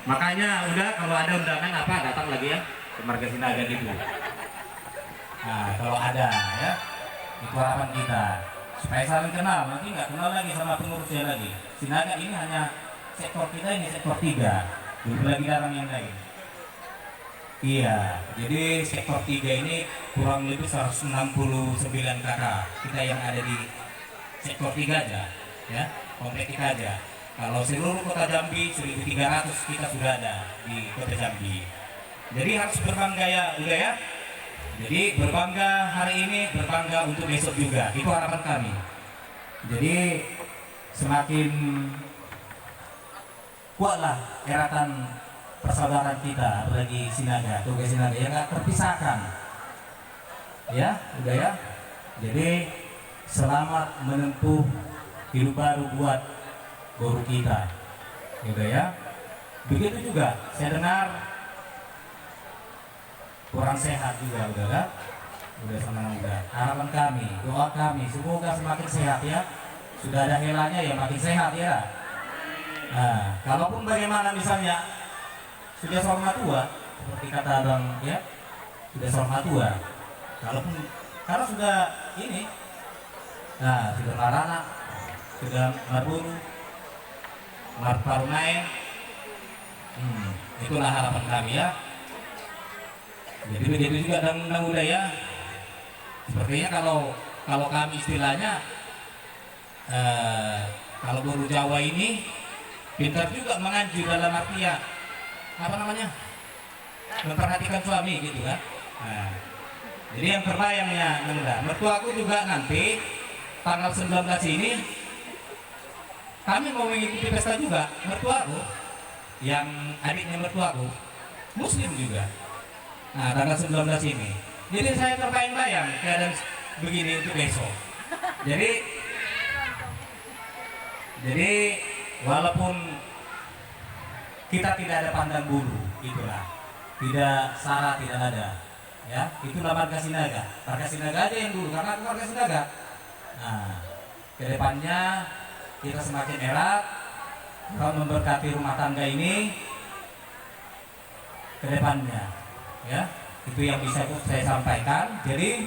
Makanya udah kalau ada undangan apa datang lagi ya ke Marga Sinaga gitu. Nah kalau ada ya itu harapan kita supaya saling kenal, nanti nggak kenal lagi sama pengurusnya lagi. Sinaga ini hanya sektor kita, ini sektor 3, belum lagi dalam yang lain. Iya, jadi sektor 3 ini kurang lebih 169 kakak kita yang ada di sektor 3 aja ya, komplek kita aja. Kalau seluruh kota Jambi 1.300 kita sudah ada di kota Jambi. Jadi harus berbangga ya, udah ya. Jadi berbangga hari ini, berbangga untuk besok juga. Itu harapan kami. Jadi semakin kuatlah eratan persaudaraan kita, apalagi Sinaga, tugas Sinaga yang nggak terpisahkan. Ya, udah ya. Jadi selamat menempuh hidup baru buat guru kita, gitu ya. Begitu juga saya dengar kurang sehat juga, udah kan? Udah sama udah. Harapan kami, doa kami semoga semakin sehat ya. Sudah ada helanya ya makin sehat ya. Nah, kalaupun bagaimana misalnya sudah seorang tua, seperti kata abang ya, sudah seorang tua. Kalaupun karena sudah ini, nah sudah marana, sudah marburu, marparunai, itulah harapan kami ya. Jadi begitu juga dengan budaya. Sepertinya kalau kami istilahnya kalau guru Jawa ini pintar juga mengaji dalam artian apa namanya, memperhatikan suami gitu kan. Nah, jadi yang terbayangnya mertuaku juga nanti tanggal 19 ini kami mau mengikuti pesta juga. Mertuaku yang adiknya mertuaku muslim juga. Nah tanggal 19 ini. Jadi saya terbayang-bayang keadaan begini untuk besok. Jadi walaupun kita tidak ada pandang bulu, itulah. Tidak sara, tidak ada. Ya, itulah Marga Sinaga. Marga Sinaga aja yang dulu, karena aku Marga Sinaga. Nah, kedepannya kita semakin erat, Tuhan memberkati rumah tangga ini kedepannya. Ya, itu yang bisa saya sampaikan. Jadi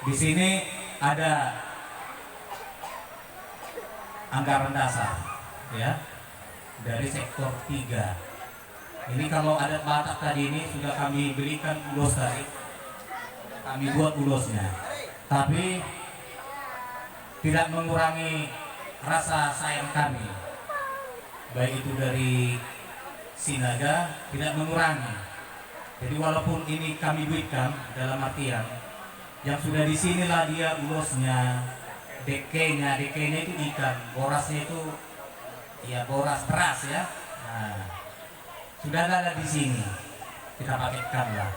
di sini ada anggaran dasar ya dari sektor 3. Ini kalau ada Batak tadi ini sudah kami belikan ulos tadi, kami buat ulosnya, tapi tidak mengurangi rasa sayang kami, baik itu dari Sinaga, tidak mengurangi. Jadi walaupun ini kami berikan dalam artian yang sudah di sinilah dia ulosnya, dekenya itu ikan, borasnya itu ya boras beras ya. Nah, sudah ada di sini, kita paketkan lah.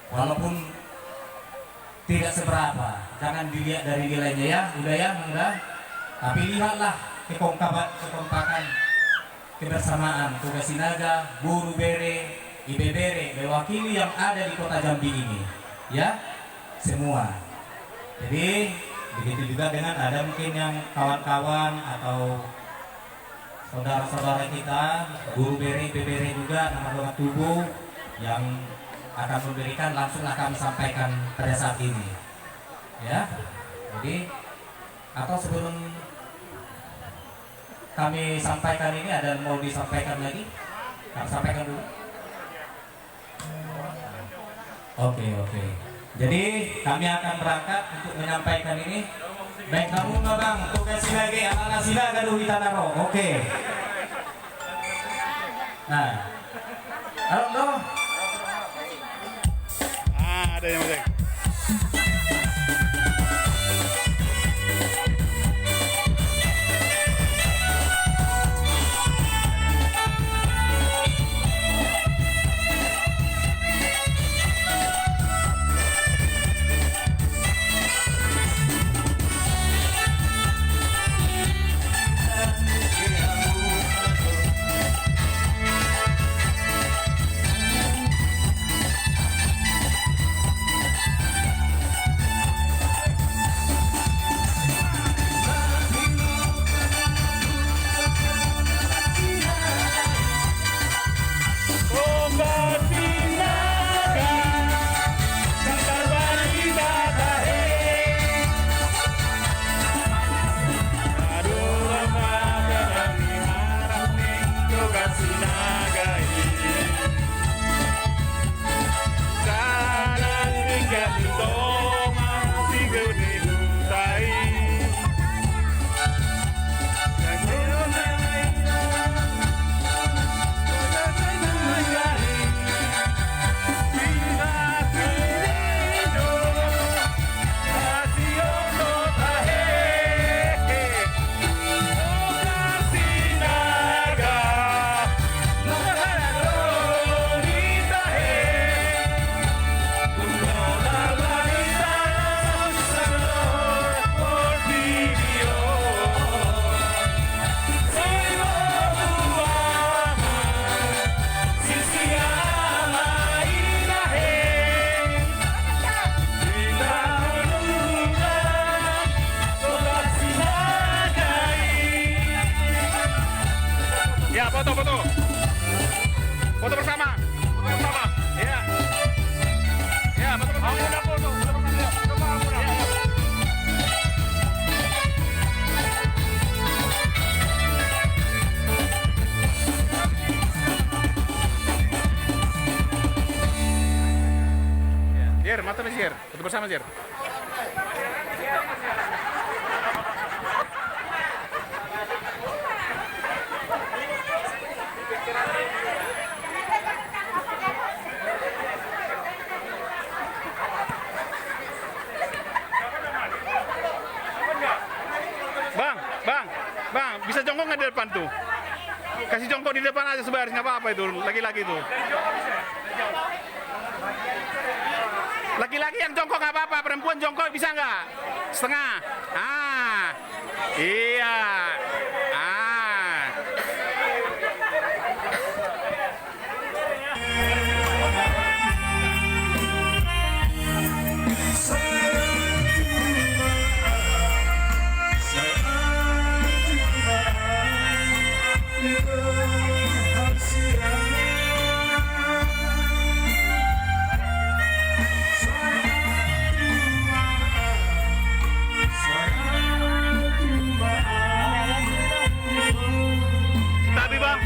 Walaupun tidak seberapa, jangan dilihat dari nilainya ya, udah ya, enggak. Tapi lihatlah kekompakan, kebersamaan tugas Sinaga, guru bere, IBBRE, mewakili yang ada di kota Jambi ini, ya, semua. Jadi begitu juga dengan ada mungkin yang kawan-kawan atau saudara-saudara kita, guru BRE, IBBRE juga, nama lengkap tubuh yang akan memberikan, langsunglah kami sampaikan pada saat ini, ya. Jadi atau sebelum kami sampaikan ini ada mau disampaikan lagi, kami sampaikan dulu. Oke. Jadi kami akan berangkat untuk menyampaikan ini. Baik kamu bang, tugas lagi anak Sinaga dulu kita naruh. Oke. Nah, halo. Ada yang penting. bersama Jer. Bang, bisa jongkok nggak di depan tuh? Kasih jongkok di depan aja sebaris, nggak apa-apa itu, laki-laki tuh. Laki-laki yang jongkok nggak apa-apa, perempuan jongkok bisa nggak? Setengah. Iya. Tapi bang,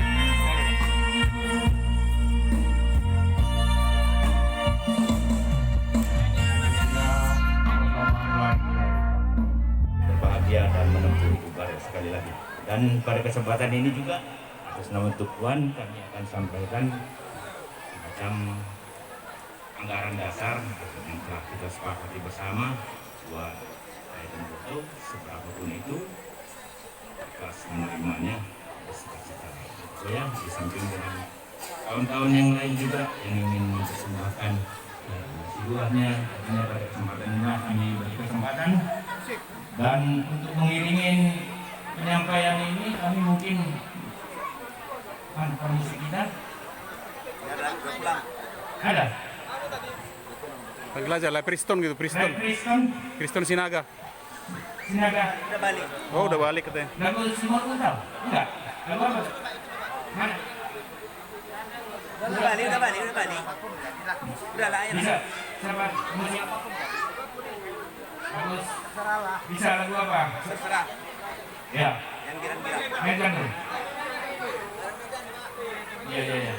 berbahagia dan menempuh ibadah sekali lagi. Dan pada kesempatan ini juga atas nama Tuhan kami akan sampaikan macam anggaran dasar yang telah kita sepakati bersama buat saya dan Boto seberapapun itu ikhlas menerimanya bersuka-cita. Saya di samping dengan tahun-tahun yang lain juga yang ingin mempersembahkan buahnya pada kesempatan ini kami beri kesempatan. Dan untuk mengiringi penyampaian ini kami mungkin permisi kita ada panggil aja lah Priston gitu, Priston Sinaga. Udah balik. Oh, udah balik katanya. Lagu Simon pun tahu? Enggak. Lagu apa? Mana? Udah balik. Udah lah ya. Bisa. Siapa? Musik. Bagus. Bisa lagu apa? Terserah. Ya. Yang kira-kira. Medan. Iya.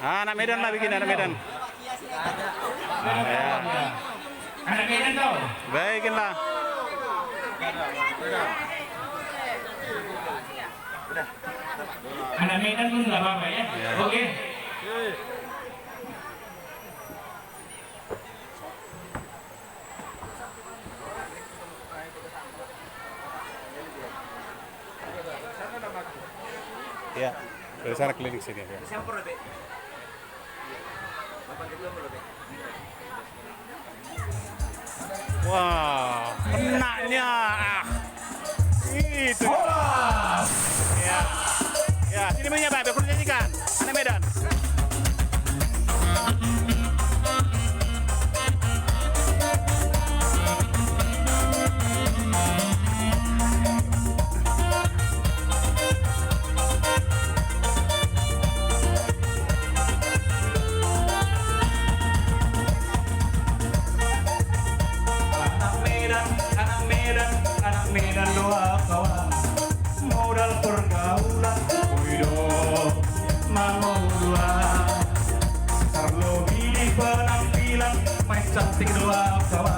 Anak Medan lah bikin, anak Medan. Ya. Anak Medan tau? Baikin lah. Anak Medan pun nggak apa-apa ya. Oke. Ya, dari sana keliling sini ya. Wah, kenanya. Itu. Ya. Ya, sini punya Pak, aku nyanyikan. Anak Medan. Anak Medan doa kawan, modal pergaulan, hidup mau dua, terlebih di penampilan, main cantik doa kawan.